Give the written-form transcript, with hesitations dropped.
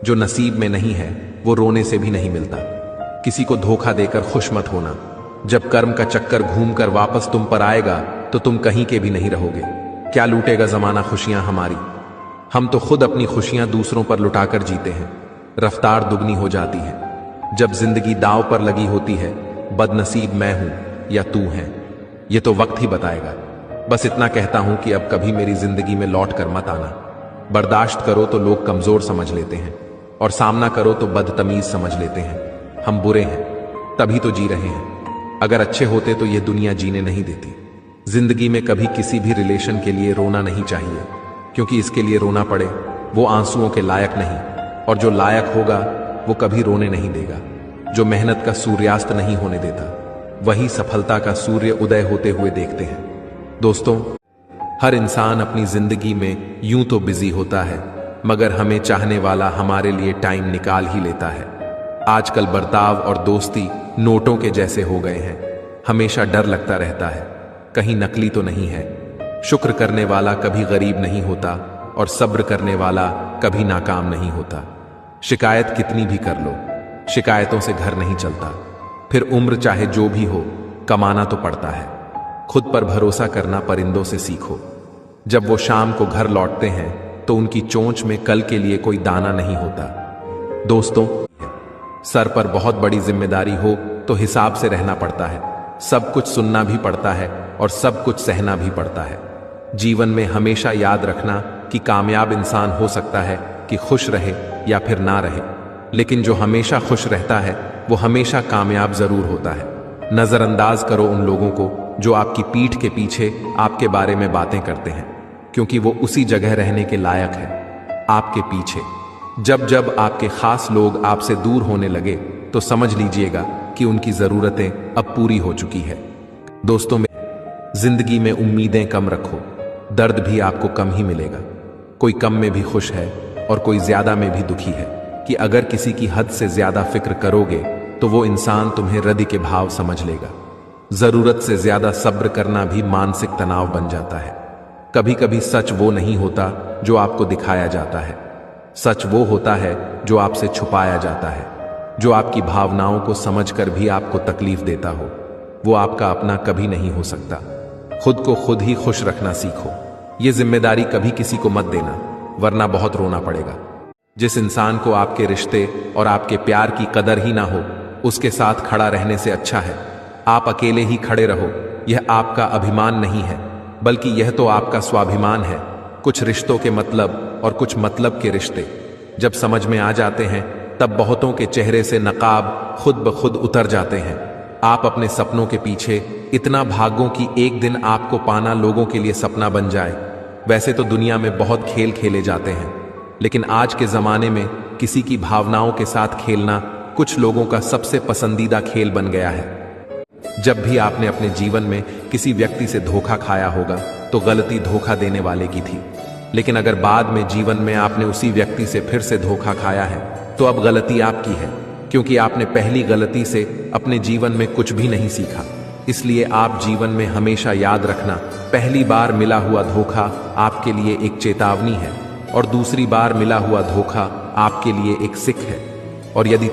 जो नसीब में नहीं है वो रोने से भी नहीं मिलता। किसी को धोखा देकर खुश मत होना। जब कर्म का चक्कर घूमकर वापस तुम पर आएगा तो तुम कहीं के भी नहीं रहोगे। क्या लूटेगा जमाना खुशियां हमारी? हम तो खुद अपनी खुशियां दूसरों पर लुटाकर जीते हैं। रफ्तार दुगनी हो जाती है। जब जिंदगी दांव पर लगी होती है, बदनसीब मैं हूं या तू है, ये तो वक्त ही बताएगा। बस इतना कहता हूं कि अब कभी मेरी जिंदगी में लौट कर मत आना। बर्दाश्त करो तो लोग कमजोर समझ लेते हैं, और सामना करो तो बदतमीज समझ लेते हैं। हम बुरे हैं तभी तो जी रहे हैं। अगर अच्छे होते तो ये दुनिया जीने नहीं देती। जिंदगी में कभी किसी भी रिलेशन के लिए रोना नहीं चाहिए, क्योंकि इसके लिए रोना पड़े वो आंसुओं के लायक नहीं, और जो लायक होगा वो कभी रोने नहीं देगा। जो मेहनत का सूर्यास्त नहीं होने देता, वही सफलता का सूर्य उदय होते हुए देखते हैं। दोस्तों, हर इंसान अपनी जिंदगी में यूं तो बिजी होता है, मगर हमें चाहने वाला हमारे लिए टाइम निकाल ही लेता है। आजकल बर्ताव और दोस्ती नोटों के जैसे हो गए हैं। हमेशा डर लगता रहता है, कहीं नकली तो नहीं है। शुक्र करने वाला कभी गरीब नहीं होता, और सब्र करने वाला कभी नाकाम नहीं होता। शिकायत कितनी भी कर लो, शिकायतों से घर नहीं चलता। फिर उम्र चाहे जो भी हो, कमाना तो पड़ता है। खुद पर भरोसा करना परिंदों से सीखो। जब वो शाम को घर लौटते हैं तो उनकी चोंच में कल के लिए कोई दाना नहीं होता। दोस्तों, सर पर बहुत बड़ी जिम्मेदारी हो तो हिसाब से रहना पड़ता है। सब कुछ सुनना भी पड़ता है और सब कुछ सहना भी पड़ता है। जीवन में हमेशा याद रखना कि कामयाब इंसान हो सकता है कि खुश रहे या फिर ना रहे, लेकिन जो हमेशा खुश रहता है वो हमेशा कामयाब जरूर होता है। नजरअंदाज करो उन लोगों को जो आपकी पीठ के पीछे आपके बारे में बातें करते हैं, क्योंकि वो उसी जगह रहने के लायक है, आपके पीछे। जब जब आपके खास लोग आपसे दूर होने लगे तो समझ लीजिएगा कि उनकी जरूरतें अब पूरी हो चुकी है। दोस्तों, जिंदगी में उम्मीदें कम रखो, दर्द भी आपको कम ही मिलेगा। कोई कम में भी खुश है और कोई ज्यादा में भी दुखी है, कि अगर किसी की हद से ज्यादा फिक्र करोगे तो वो इंसान तुम्हें रद्दी के भाव समझ लेगा। जरूरत से ज्यादा सब्र करना भी मानसिक तनाव बन जाता है। कभी कभी सच वो नहीं होता जो आपको दिखाया जाता है, सच वो होता है जो आपसे छुपाया जाता है। जो आपकी भावनाओं को समझकर भी आपको तकलीफ देता हो, वो आपका अपना कभी नहीं हो सकता। खुद को खुद ही खुश रखना सीखो। ये जिम्मेदारी कभी किसी को मत देना, वरना बहुत रोना पड़ेगा। जिस इंसान को आपके रिश्ते और आपके प्यार की कदर ही ना हो, उसके साथ खड़ा रहने से अच्छा है आप अकेले ही खड़े रहो। यह आपका अभिमान नहीं है, बल्कि यह तो आपका स्वाभिमान है। कुछ रिश्तों के मतलब और कुछ मतलब के रिश्ते जब समझ में आ जाते हैं, तब बहुतों के चेहरे से नकाब खुद ब खुद उतर जाते हैं। आप अपने सपनों के पीछे इतना भागो कि एक दिन आपको पाना लोगों के लिए सपना बन जाए। वैसे तो दुनिया में बहुत खेल खेले जाते हैं, लेकिन आज के जमाने में किसी की भावनाओं के साथ खेलना कुछ लोगों का सबसे पसंदीदा खेल बन गया है। जब भी आपने अपने जीवन में किसी व्यक्ति से धोखा खाया होगा तो गलती धोखा देने वाले की थी, लेकिन अगर बाद में जीवन में आपने उसी व्यक्ति से फिर से धोखा खाया है तो अब गलती आपकी है, क्योंकि आपने पहली गलती से अपने जीवन में कुछ भी नहीं सीखा। इसलिए आप जीवन में हमेशा याद रखना, पहली बार मिला हुआ धोखा आपके लिए एक चेतावनी है और दूसरी बार मिला हुआ धोखा आपके लिए एक सिख है। और यदि